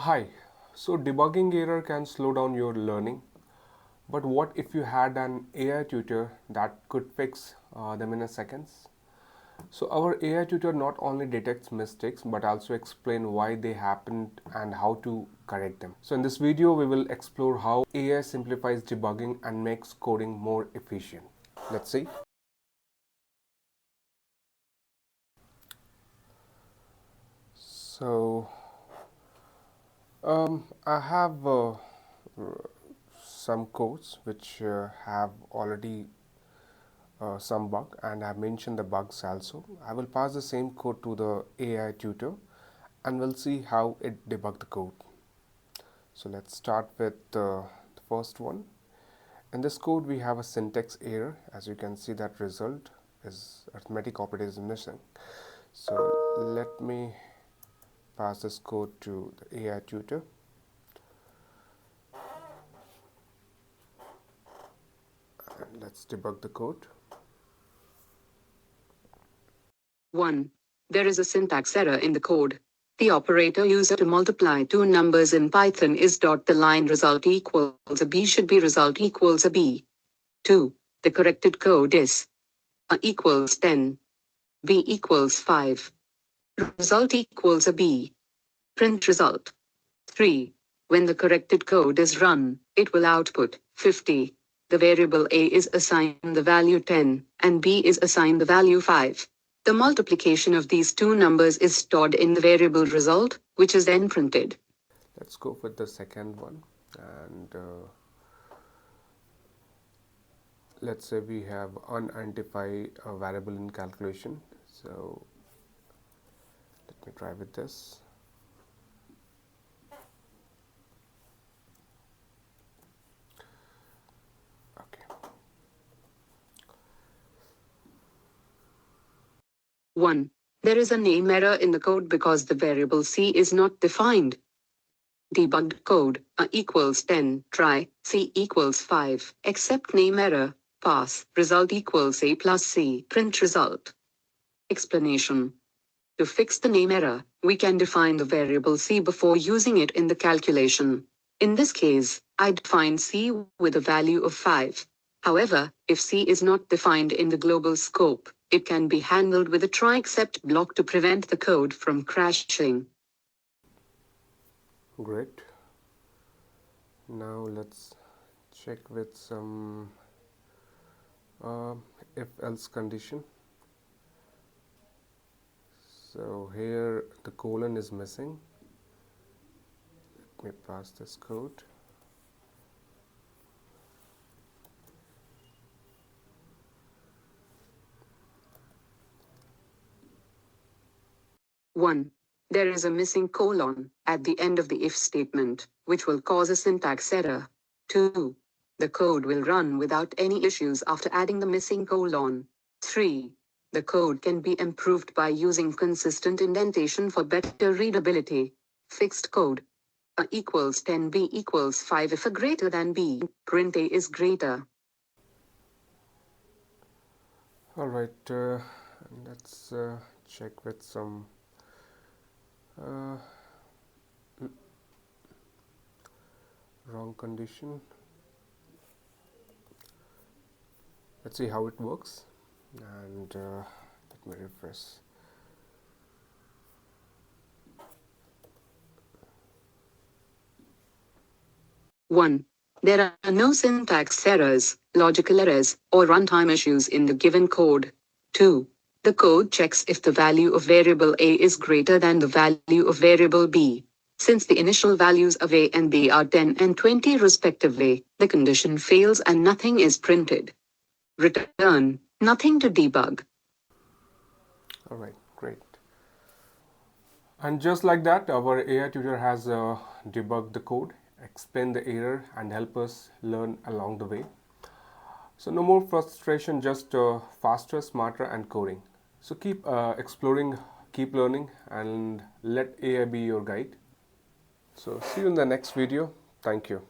Hi, so debugging error can slow down your learning, but what if you had an AI tutor that could fix them in a seconds? So our AI tutor not only detects mistakes but also explain why they happened and how to correct them. So in this video we will explore how AI simplifies debugging and makes coding more efficient. Let's see. So I have some codes which have already some bug, and I mentioned the bugs also. I will pass the same code to the AI tutor and we'll see how it debug the code. So let's start with the first one. In this code we have a syntax error. As you can see, that result is arithmetic operator is missing. So let me pass this code to the AI tutor. And let's debug the code. 1. There is a syntax error in the code. The operator used to multiply two numbers in Python is dot. The line result equals a b should be result equals a b. 2. The corrected code is a equals 10, b equals 5. Result equals a b. Print result. 3. When the corrected code is run, it will output 50. The variable a is assigned the value 10, and b is assigned the value 5. The multiplication of these two numbers is stored in the variable result, which is then printed. Let's go with the second one, and let's say we have unidentified a variable in calculation. So let me try with this. Okay. 1. There is a name error in the code because the variable c is not defined. Debugged code, a equals 10, try, c equals 5, except name error, pass, result equals a plus c, print result. Explanation. To fix the name error, we can define the variable c before using it in the calculation. In this case, I define c with a value of 5. However, if c is not defined in the global scope, it can be handled with a try except block to prevent the code from crashing. Great. Now let's check with some if else condition. So here the colon is missing. Let me pass this code. One. There is a missing colon at the end of the if statement, which will cause a syntax error. 2. The code will run without any issues after adding the missing colon. 3. The code can be improved by using consistent indentation for better readability. Fixed code. A equals 10, b equals 5. If a greater than b, print a is greater. Alright, let's check with some wrong condition. Let's see how it works, and let me refresh. One. There are no syntax errors, logical errors, or runtime issues in the given code. 2. The code checks if the value of variable a is greater than the value of variable b. Since the initial values of a and b are 10 and 20 respectively, the condition fails and nothing is printed. Return, nothing to debug. Alright, great. And just like that, our AI tutor has debugged the code, explained the error, and help us learn along the way. So no more frustration, just faster, smarter, and coding. So keep exploring, keep learning, and let AI be your guide. So see you in the next video. Thank you.